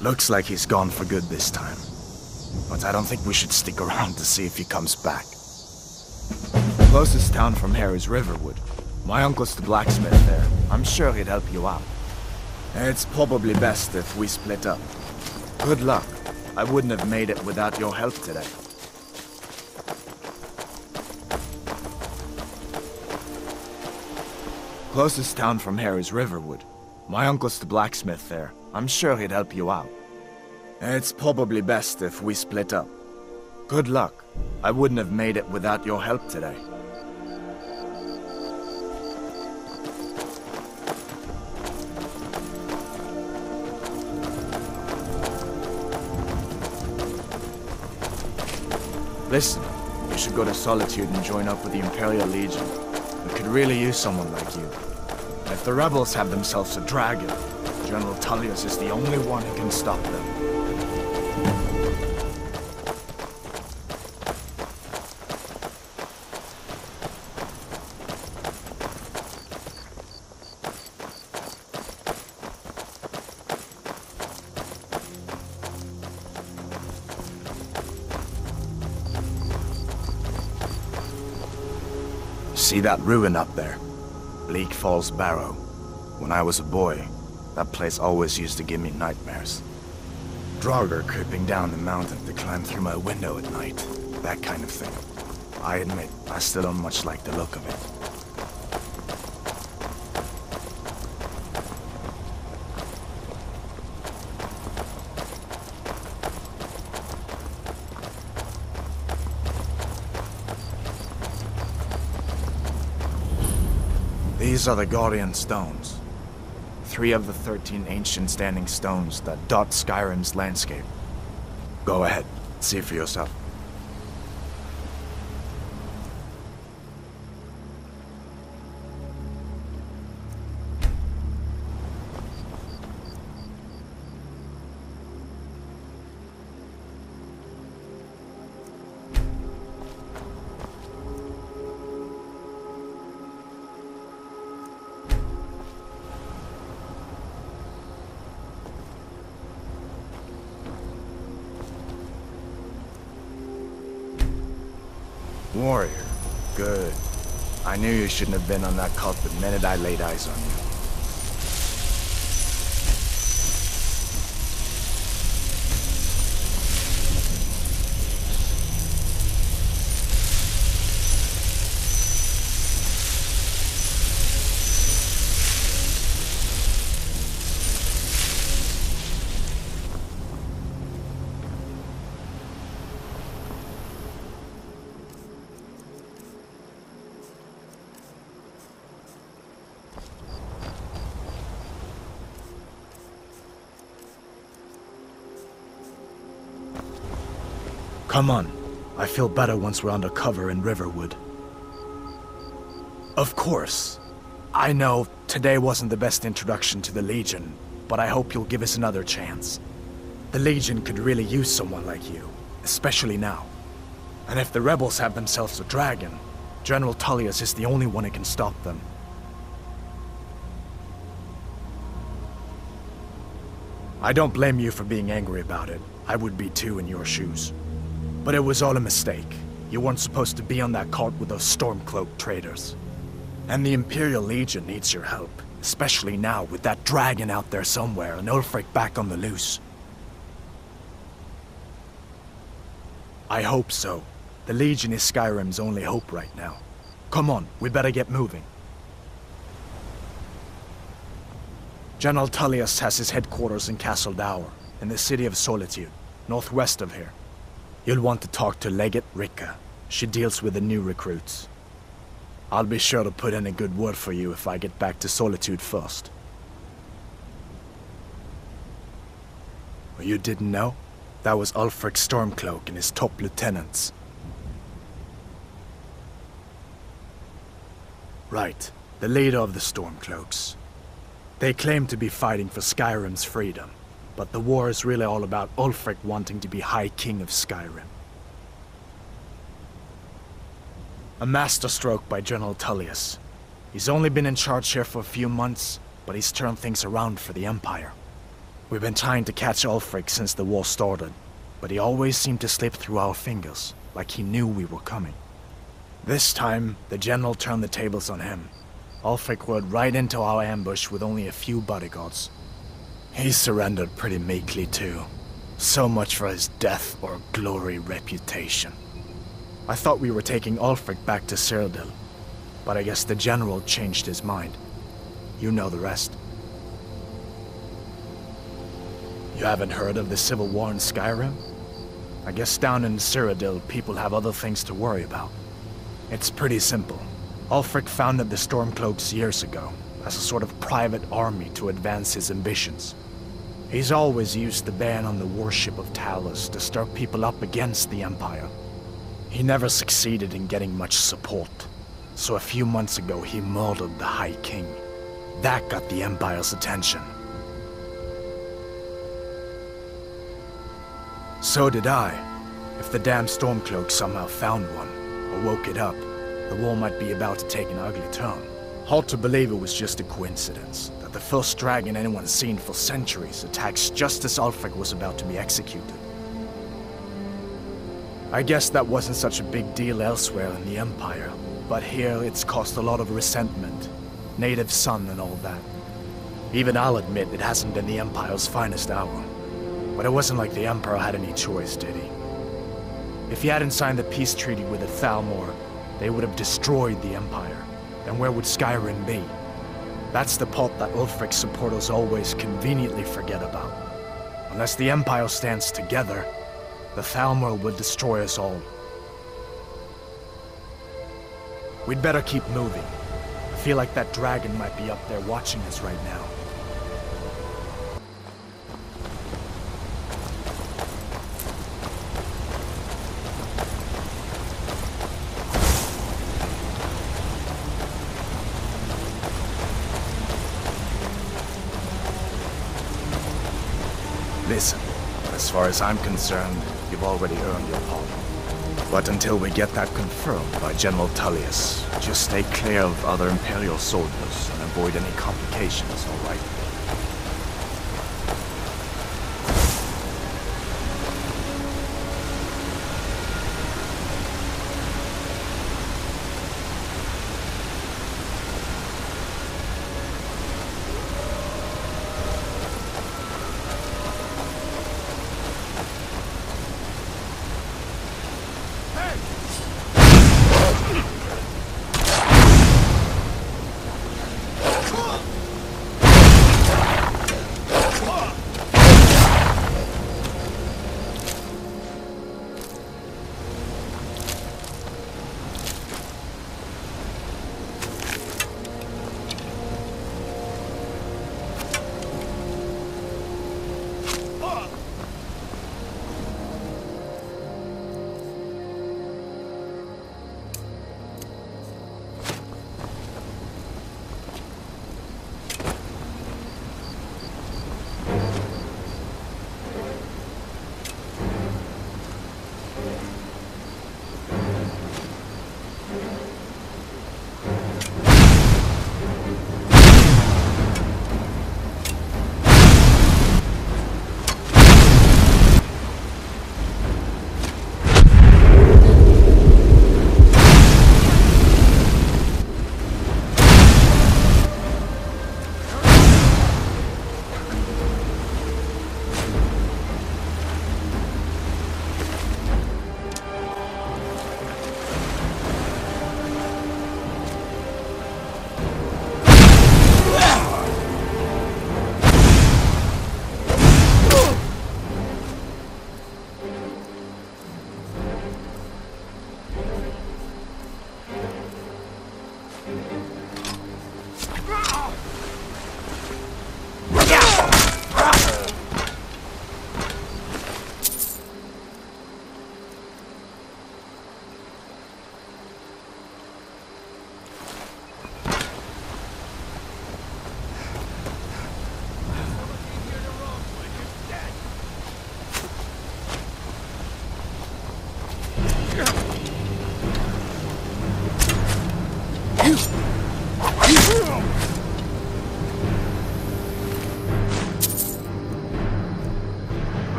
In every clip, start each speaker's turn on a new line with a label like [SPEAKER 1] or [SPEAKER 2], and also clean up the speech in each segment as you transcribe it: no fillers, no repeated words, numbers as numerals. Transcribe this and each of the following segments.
[SPEAKER 1] Looks like he's gone for good this time. But I don't think we should stick around to see if he comes back. Closest town from here is Riverwood. My uncle's the blacksmith there. I'm sure he'd help you out. It's probably best if we split up. Good luck. I wouldn't have made it without your help today. Closest town from here is Riverwood. My uncle's the blacksmith there. I'm sure he'd help you out. It's probably best if we split up. Good luck. I wouldn't have made it without your help today. Listen, you should go to Solitude and join up with the Imperial Legion. We could really use someone like you. And if the rebels have themselves a dragon, General Tullius is the only one who can stop them. See that ruin up there? Bleak Falls Barrow. When I was a boy, that place always used to give me nightmares. Draugr creeping down the mountain to climb through my window at night. That kind of thing. I admit, I still don't much like the look of it. These are the Guardian Stones. 3 of the 13 ancient standing stones that dot Skyrim's landscape. Go ahead, see for yourself. Warrior. Good. I knew you shouldn't have been on that cult the minute I laid eyes on you. Come on. I feel better once we're under cover in Riverwood. Of course. I know today wasn't the best introduction to the Legion, but I hope you'll give us another chance. The Legion could really use someone like you, especially now. And if the rebels have themselves a dragon, General Tullius is the only one who can stop them. I don't blame you for being angry about it. I would be too in your shoes. But it was all a mistake. You weren't supposed to be on that cart with those Stormcloak traitors. And the Imperial Legion needs your help, especially now with that dragon out there somewhere and Ulfric back on the loose. I hope so. The Legion is Skyrim's only hope right now. Come on, we better get moving. General Tullius has his headquarters in Castle Dower, in the city of Solitude, northwest of here. You'll want to talk to Legate Rikka. She deals with the new recruits. I'll be sure to put in a good word for you if I get back to Solitude first. You didn't know? That was Ulfric Stormcloak and his top lieutenants. Right, the leader of the Stormcloaks. They claim to be fighting for Skyrim's freedom. But the war is really all about Ulfric wanting to be High King of Skyrim. A masterstroke by General Tullius. He's only been in charge here for a few months, but he's turned things around for the Empire. We've been trying to catch Ulfric since the war started, but he always seemed to slip through our fingers, like he knew we were coming. This time, the general turned the tables on him. Ulfric rode right into our ambush with only a few bodyguards. He surrendered pretty meekly too. So much for his death or glory reputation. I thought we were taking Ulfric back to Cyrodiil, but I guess the general changed his mind. You know the rest. You haven't heard of the civil war in Skyrim? I guess down in Cyrodiil, people have other things to worry about. It's pretty simple. Ulfric founded the Stormcloaks years ago, as a sort of private army to advance his ambitions. He's always used the ban on the worship of Talos to stir people up against the Empire. He never succeeded in getting much support, so a few months ago he murdered the High King. That got the Empire's attention. So did I. If the damn Stormcloak somehow found one, or woke it up, the war might be about to take an ugly turn. Hard to believe it was just a coincidence, that the first dragon anyone's seen for centuries attacks just as Ulfric was about to be executed. I guess that wasn't such a big deal elsewhere in the Empire, but here it's caused a lot of resentment. Native son and all that. Even I'll admit it hasn't been the Empire's finest hour. But it wasn't like the Emperor had any choice, did he? If he hadn't signed the peace treaty with the Thalmor, they would have destroyed the Empire. Then where would Skyrim be? That's the part that Ulfric's supporters always conveniently forget about. Unless the Empire stands together, the Thalmor would destroy us all. We'd better keep moving. I feel like that dragon might be up there watching us right now. Listen, as far as I'm concerned, you've already earned your pardon. But until we get that confirmed by General Tullius, just stay clear of other Imperial soldiers and avoid any complications, all right?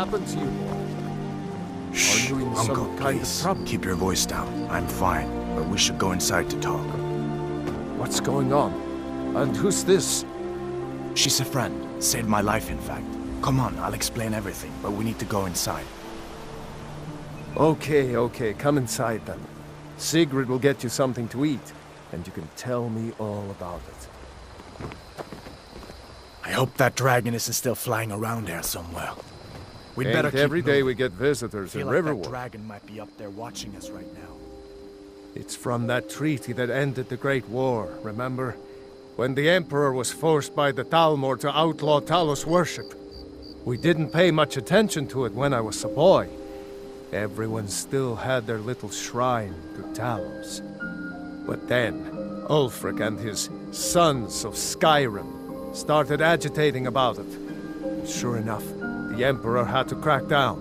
[SPEAKER 2] happened to you, boy?
[SPEAKER 1] Shh,
[SPEAKER 2] Are you in
[SPEAKER 1] Uncle,
[SPEAKER 2] some kind of
[SPEAKER 1] please.
[SPEAKER 2] trouble?
[SPEAKER 1] Keep your voice down. I'm fine, but we should go inside to talk.
[SPEAKER 2] What's going on? And who's this?
[SPEAKER 1] She's a friend. Saved my life, in fact. Come on, I'll explain everything, but we need to go inside.
[SPEAKER 2] Okay, come inside then. Sigrid will get you something to eat, and you can tell me all about it.
[SPEAKER 1] I hope that dragon isn't still flying around here somewhere. We'd better keep
[SPEAKER 2] every day
[SPEAKER 1] moving.
[SPEAKER 2] we get visitors
[SPEAKER 1] I
[SPEAKER 2] in
[SPEAKER 1] feel like that
[SPEAKER 2] Riverwood.
[SPEAKER 1] dragon might be up there watching us right now.
[SPEAKER 2] It's from that treaty that ended the Great War, remember? When the Emperor was forced by the Thalmor to outlaw Talos worship. We didn't pay much attention to it when I was a boy. Everyone still had their little shrine to Talos. But then, Ulfric and his sons of Skyrim started agitating about it. And sure enough, the Emperor had to crack down,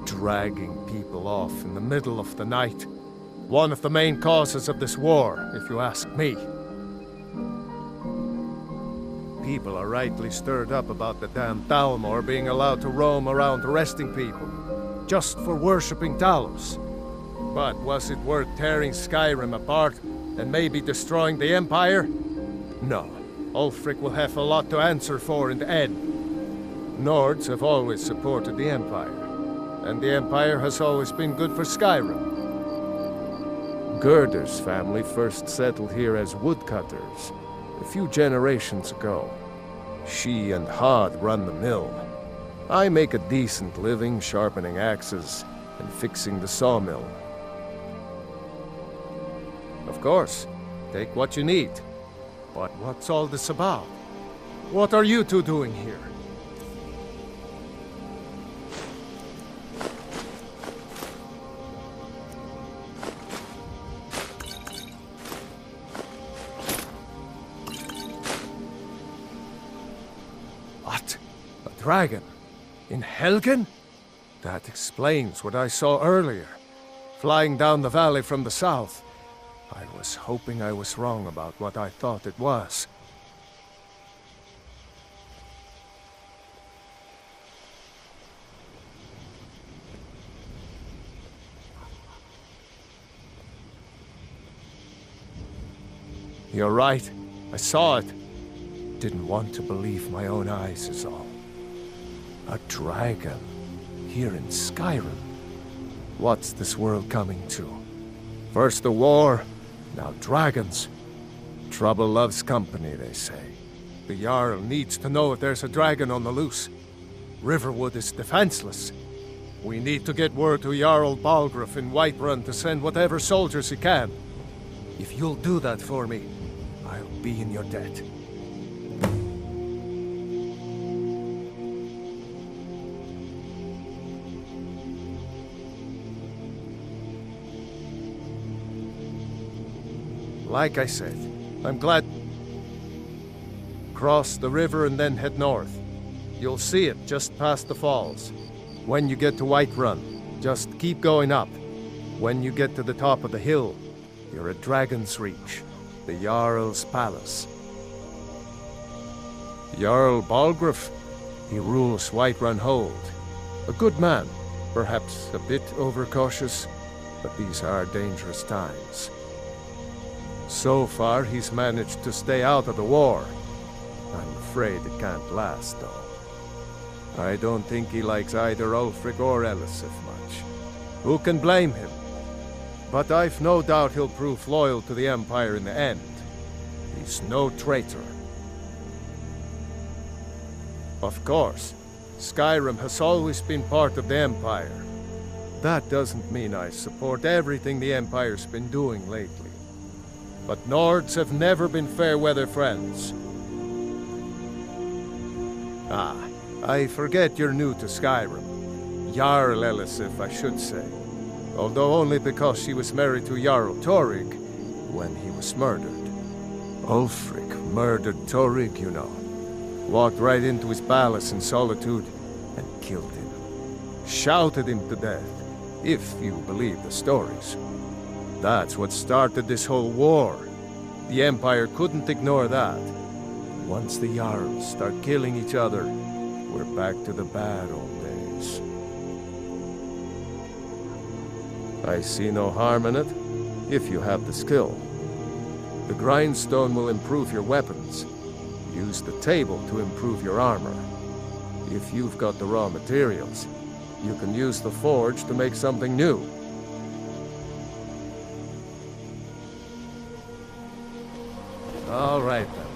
[SPEAKER 2] dragging people off in the middle of the night. One of the main causes of this war, if you ask me. People are rightly stirred up about the damn Thalmor being allowed to roam around arresting people, just for worshipping Talos. But was it worth tearing Skyrim apart and maybe destroying the Empire? No. Ulfric will have a lot to answer for in the end. Nords have always supported the Empire, and the Empire has always been good for Skyrim. Gerder's family first settled here as woodcutters a few generations ago. She and Hod run the mill. I make a decent living sharpening axes and fixing the sawmill. Of course, take what you need. But what's all this about? What are you two doing here? What? A dragon? In Helgen? That explains what I saw earlier. Flying down the valley from the south. I was hoping I was wrong about what I thought it was. You're right. I saw it. Didn't want to believe my own eyes is all. A dragon. Here in Skyrim. What's this world coming to? First the war, now dragons. Trouble loves company, they say. The Jarl needs to know if there's a dragon on the loose. Riverwood is defenseless. We need to get word to Jarl Balgruuf in Whiterun to send whatever soldiers he can. If you'll do that for me, I'll be in your debt. Like I said, I'm glad... Cross the river and then head north. You'll see it just past the falls. When you get to Whiterun, just keep going up. When you get to the top of the hill, you're at Dragon's Reach, the Jarl's palace. Jarl Balgruuf, he rules Whiterun Hold. A good man, perhaps a bit overcautious, but these are dangerous times. So far, he's managed to stay out of the war. I'm afraid it can't last, though. I don't think he likes either Ulfric or Elisif much. Who can blame him? But I've no doubt he'll prove loyal to the Empire in the end. He's no traitor. Of course, Skyrim has always been part of the Empire. That doesn't mean I support everything the Empire's been doing lately. But Nords have never been fair-weather friends. Ah, I forget you're new to Skyrim. Jarl Elisif, I should say. Although only because she was married to Jarl Torygg when he was murdered. Ulfric murdered Torygg, you know. Walked right into his palace in Solitude and killed him. Shouted him to death, if you believe the stories. That's what started this whole war. The Empire couldn't ignore that. Once the Jarls start killing each other, we're back to the bad old days. I see no harm in it, if you have the skill. The grindstone will improve your weapons. Use the table to improve your armor. If you've got the raw materials, you can use the forge to make something new. All right, then.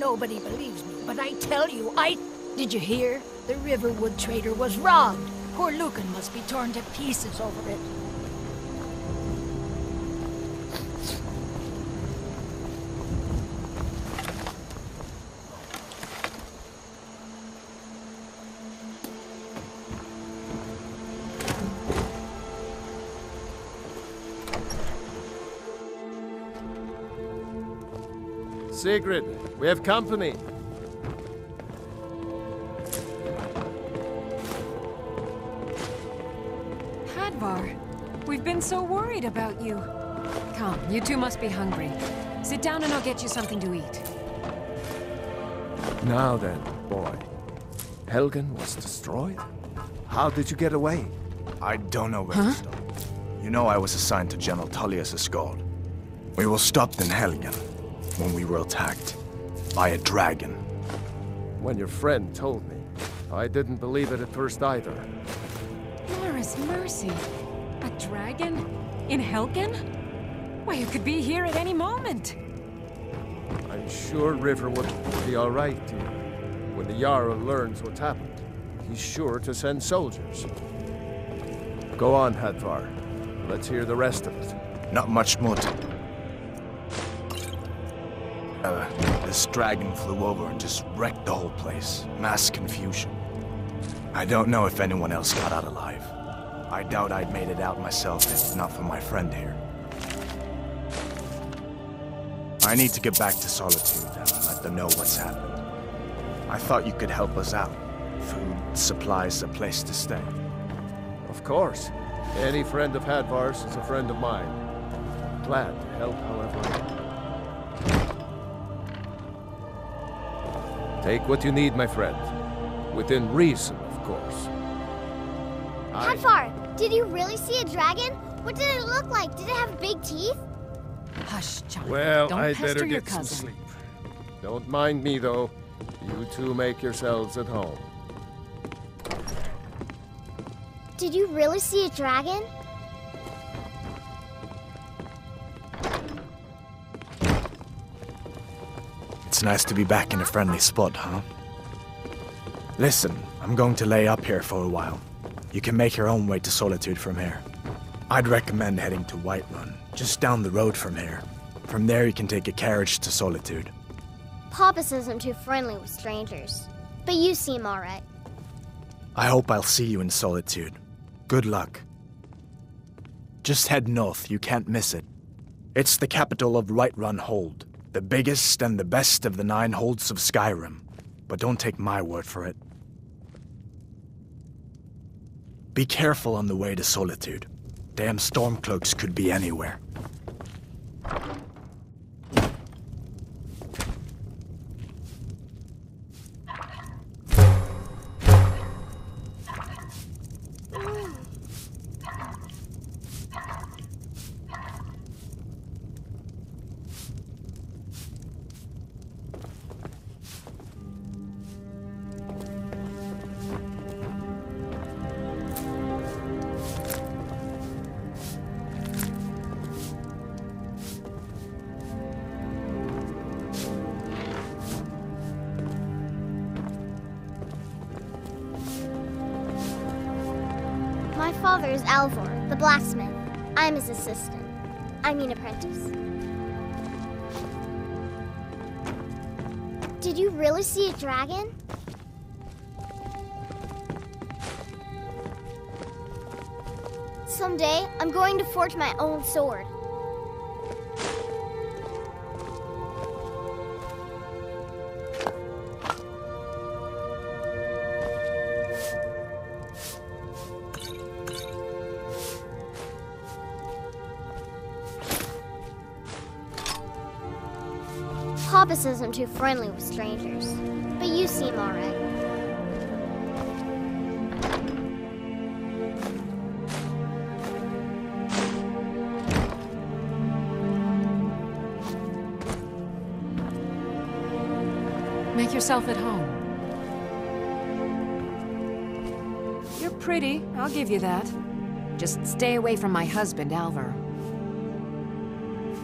[SPEAKER 3] Nobody believes me, but I tell you, Did you hear? The Riverwood trader was robbed. Poor Lucan must be torn to pieces over it.
[SPEAKER 2] Sigrid, we have company.
[SPEAKER 4] Hadvar, we've been so worried about you. Come, you two must be hungry. Sit down and I'll get you something to eat.
[SPEAKER 2] Now then, boy. Helgen was destroyed? How did you get away?
[SPEAKER 1] I don't know where to start. You know I was assigned to General Tullius' guard. We were stopped in Helgen when we were attacked by a dragon.
[SPEAKER 2] When your friend told me, I didn't believe it at first either.
[SPEAKER 4] Laura's mercy. A dragon? In Helgen? Why, you could be here at any moment.
[SPEAKER 2] I'm sure Riverwood will be all right, dear. When the Jarl learns what's happened, he's sure to send soldiers. Go on, Hadvar. Let's hear the rest of it.
[SPEAKER 1] Not much more to... this dragon flew over and just wrecked the whole place. Mass confusion. I don't know if anyone else got out alive. I doubt I'd made it out myself if not for my friend here. I need to get back to Solitude and let them know what's happened. I thought you could help us out. Food, supplies, a place to stay.
[SPEAKER 2] Of course. Any friend of Hadvar's is a friend of mine. Glad to help however. Take what you need, my friend. Within reason, of course.
[SPEAKER 5] Hadvar, did you really see a dragon? What did it look like? Did it have big teeth?
[SPEAKER 4] Hush, John.
[SPEAKER 2] Well,
[SPEAKER 4] Don't
[SPEAKER 2] I'd
[SPEAKER 4] pester
[SPEAKER 2] better
[SPEAKER 4] your
[SPEAKER 2] get some
[SPEAKER 4] cousin.
[SPEAKER 2] sleep. Don't mind me, though. You two make yourselves at home.
[SPEAKER 5] Did you really see a dragon?
[SPEAKER 1] It's nice to be back in a friendly spot, huh? Listen, I'm going to lay up here for a while. You can make your own way to Solitude from here. I'd recommend heading to Whiterun, just down the road from here. From there you can take a carriage to Solitude.
[SPEAKER 5] Papa says I'm too friendly with strangers. But you seem alright.
[SPEAKER 1] I hope I'll see you in Solitude. Good luck. Just head north, you can't miss it. It's the capital of Whiterun Hold, the biggest and the best of the 9 holds of Skyrim. But don't take my word for it. Be careful on the way to Solitude. Damn stormcloaks could be anywhere.
[SPEAKER 5] My father is Alvor, the blacksmith. I'm his assistant. I mean apprentice. Did you really see a dragon? Someday, I'm going to forge my own sword. Papa says I'm too friendly with strangers, but you seem alright.
[SPEAKER 4] Make yourself at home. You're pretty, I'll give you that. Just stay away from my husband, Alvar.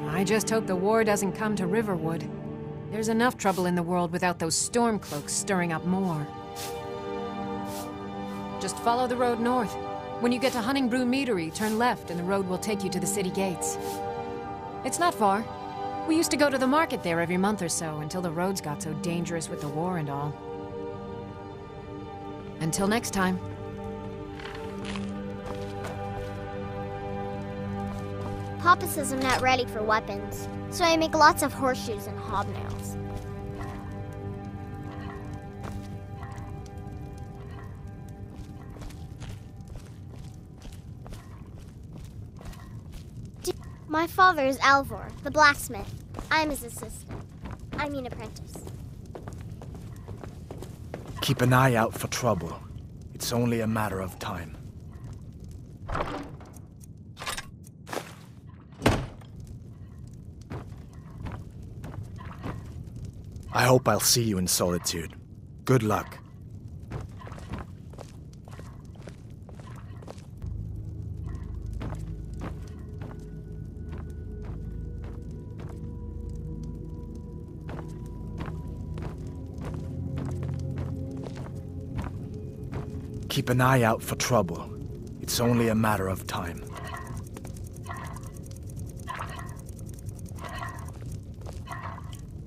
[SPEAKER 4] I just hope the war doesn't come to Riverwood. There's enough trouble in the world without those stormcloaks stirring up more. Just follow the road north. When you get to Honningbrew Meadery, turn left and the road will take you to the city gates. It's not far. We used to go to the market there every month or so until the roads got so dangerous with the war and all. Until next time.
[SPEAKER 5] Papa says I'm not ready for weapons, so I make lots of horseshoes and hobnails. My father is Alvor, the blacksmith. I'm his assistant. I mean apprentice.
[SPEAKER 1] Keep an eye out for trouble. It's only a matter of time. I hope I'll see you in Solitude. Good luck. Keep an eye out for trouble. It's only a matter of time.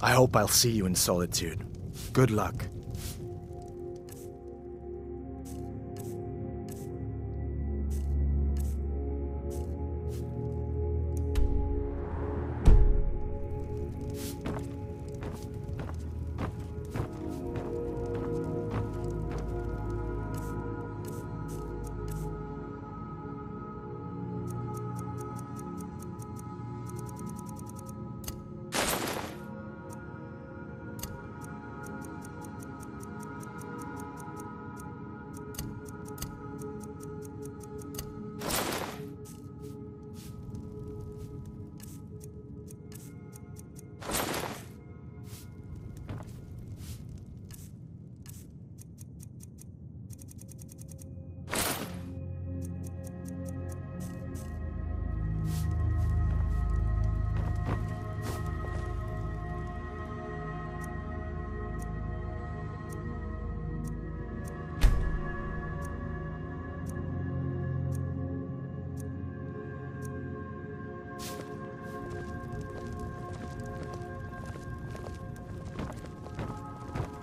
[SPEAKER 1] I hope I'll see you in Solitude. Good luck.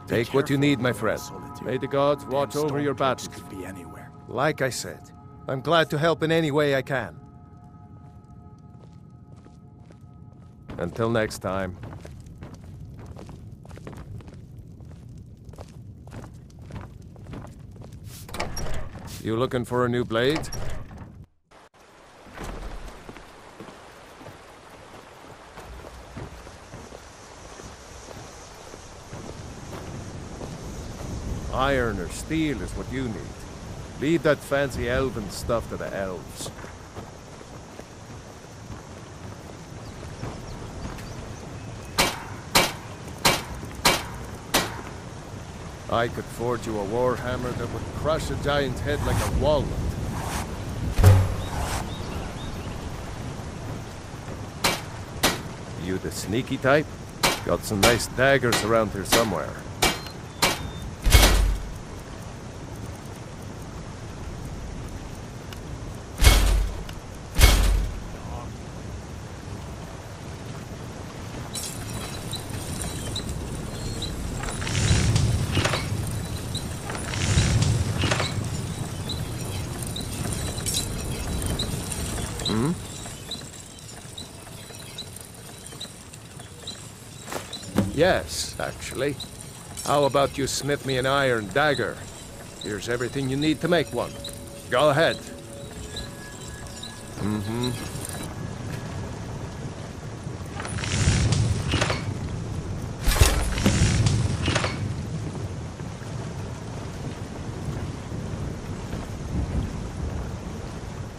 [SPEAKER 2] Take what you need, my friend. May the gods watch over your battles.
[SPEAKER 1] Could be anywhere.
[SPEAKER 2] Like I said, I'm glad to help in any way I can. Until next time. You looking for a new blade? Iron or steel is what you need. Leave that fancy elven stuff to the elves. I could forge you a warhammer that would crush a giant's head like a walnut. You the sneaky type? Got some nice daggers around here somewhere. Yes, actually. How about you smith me an iron dagger? Here's everything you need to make one. Go ahead.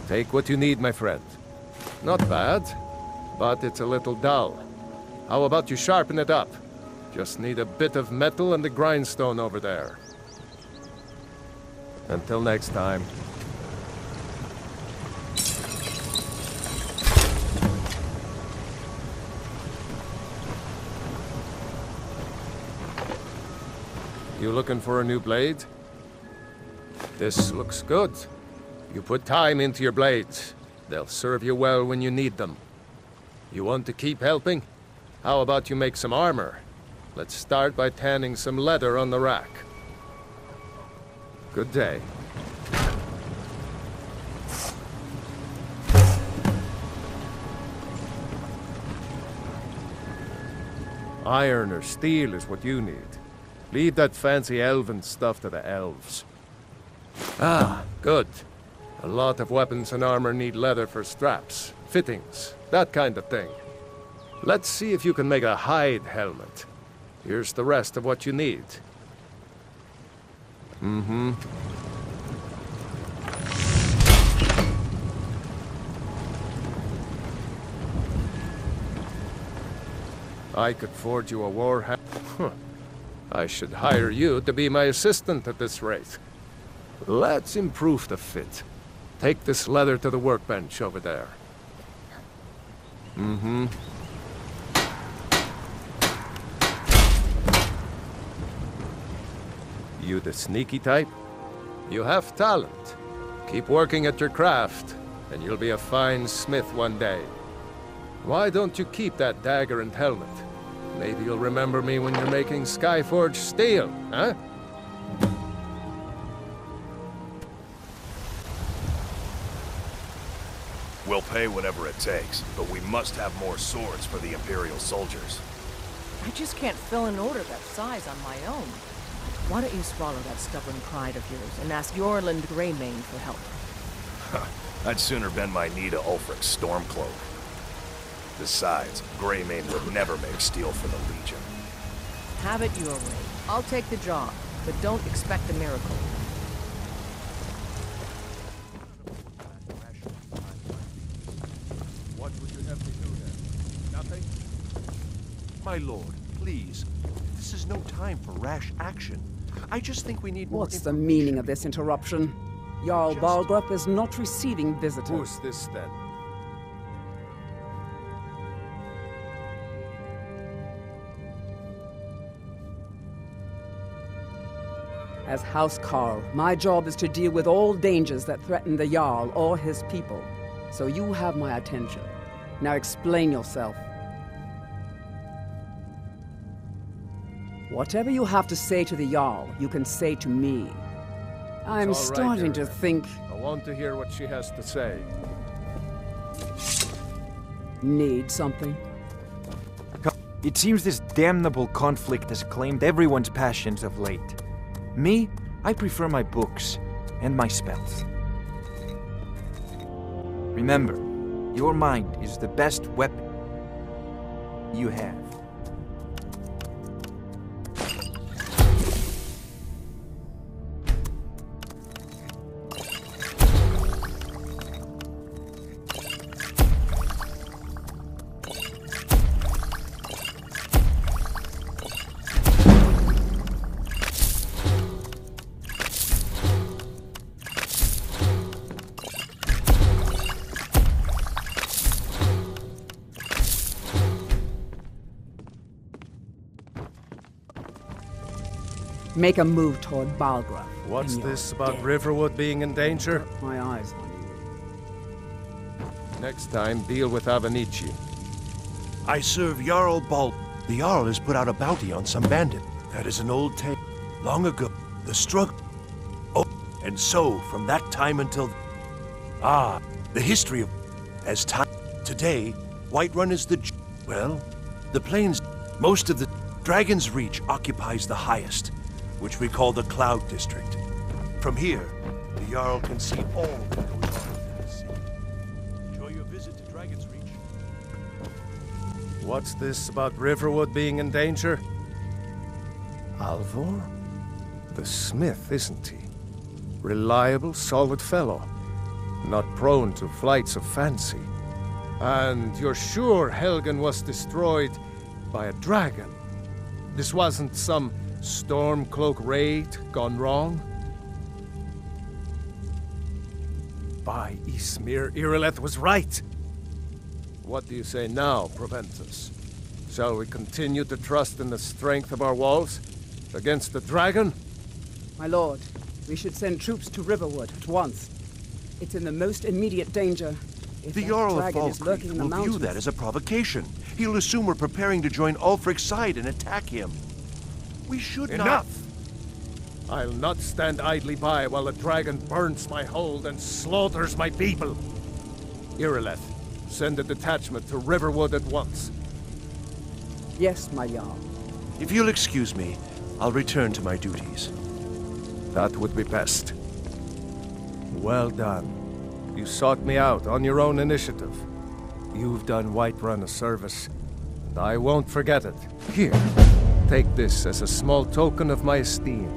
[SPEAKER 2] Take what you need, my friend. Not bad, but it's a little dull. How about you sharpen it up? Just need a bit of metal and the grindstone over there. Until next time. You looking for a new blade? This looks good. You put time into your blades. They'll serve you well when you need them. You want to keep helping? How about you make some armor? Let's start by tanning some leather on the rack. Good day. Iron or steel is what you need. Leave that fancy elven stuff to the elves. Ah, good. A lot of weapons and armor need leather for straps, fittings, that kind of thing. Let's see if you can make a hide helmet. Here's the rest of what you need. I could forge you a warhammer. I should hire you to be my assistant at this rate. Let's improve the fit. Take this leather to the workbench over there. You the sneaky type? You have talent. Keep working at your craft, and you'll be a fine smith one day. Why don't you keep that dagger and helmet? Maybe you'll remember me when you're making Skyforged steel, huh?
[SPEAKER 6] We'll pay whatever it takes, but we must have more swords for the Imperial soldiers.
[SPEAKER 7] I just can't fill an order that size on my own. Why don't you swallow that stubborn pride of yours and ask Yorland Greymane for help?
[SPEAKER 6] I'd sooner bend my knee to Ulfric's Stormcloak. Besides, Greymane would never make steel for the Legion.
[SPEAKER 7] Have it your way. I'll take the job, but don't expect a miracle.
[SPEAKER 2] What would you have me do then? Nothing?
[SPEAKER 8] My lord, please. This is no time for rash action. I just think we need more
[SPEAKER 9] What's the meaning of this interruption? Jarl Balgrup is not receiving visitors.
[SPEAKER 2] Who's this then?
[SPEAKER 9] As House Carl, my job is to deal with all dangers that threaten the Jarl or his people. So you have my attention. Now explain yourself. Whatever you have to say to the Jarl, you can say to me. I'm
[SPEAKER 2] It's all right,
[SPEAKER 9] starting to
[SPEAKER 2] Irina.
[SPEAKER 9] think...
[SPEAKER 2] I want to hear what she has to say.
[SPEAKER 9] Need something?
[SPEAKER 10] It seems this damnable conflict has claimed everyone's passions of late. Me, I prefer my books and my spells. Remember, your mind is the best weapon you have.
[SPEAKER 9] Make a move toward Balgrup.
[SPEAKER 2] What's
[SPEAKER 9] and you're
[SPEAKER 2] this about
[SPEAKER 9] dead.
[SPEAKER 2] Riverwood being in danger?
[SPEAKER 9] My eyes on you.
[SPEAKER 2] Next time, deal with Avenici.
[SPEAKER 8] I serve Jarl Bal. The Jarl has put out a bounty on some bandit. That is an old tale. Long ago, the struggle. Oh, and so, from that time until... Ah, the history of... As time... Today, Whiterun is the... Well, the plains... Most of the... Dragon's Reach occupies the highest, which we call the Cloud District. From here, the Jarl can see all that goes on in the city. Enjoy your visit to Dragon's Reach.
[SPEAKER 2] What's this about Riverwood being in danger? Alvor? The smith, isn't he? Reliable, solid fellow. Not prone to flights of fancy. And you're sure Helgen was destroyed by a dragon? This wasn't some Stormcloak raid gone wrong? By Ysmir, Irileth was right! What do you say now, Proventus? Shall we continue to trust in the strength of our walls? Against the dragon?
[SPEAKER 9] My lord, we should send troops to Riverwood at once. It's in the most immediate danger. If
[SPEAKER 8] The
[SPEAKER 9] that
[SPEAKER 8] Jarl of
[SPEAKER 9] dragon is lurking
[SPEAKER 8] Falkreath
[SPEAKER 9] in the
[SPEAKER 8] will view
[SPEAKER 9] mountains.
[SPEAKER 8] that as a provocation. He'll assume we're preparing to join Ulfric's side and attack him. We should not...
[SPEAKER 2] Enough! I'll not stand idly by while the dragon burns my hold and slaughters my people. Irileth, send a detachment to Riverwood at once.
[SPEAKER 9] Yes, my Jarl.
[SPEAKER 8] If you'll excuse me, I'll return to my duties.
[SPEAKER 2] That would be best. Well done. You sought me out on your own initiative. You've done Whiterun a service, and I won't forget it. Here, take this as a small token of my esteem.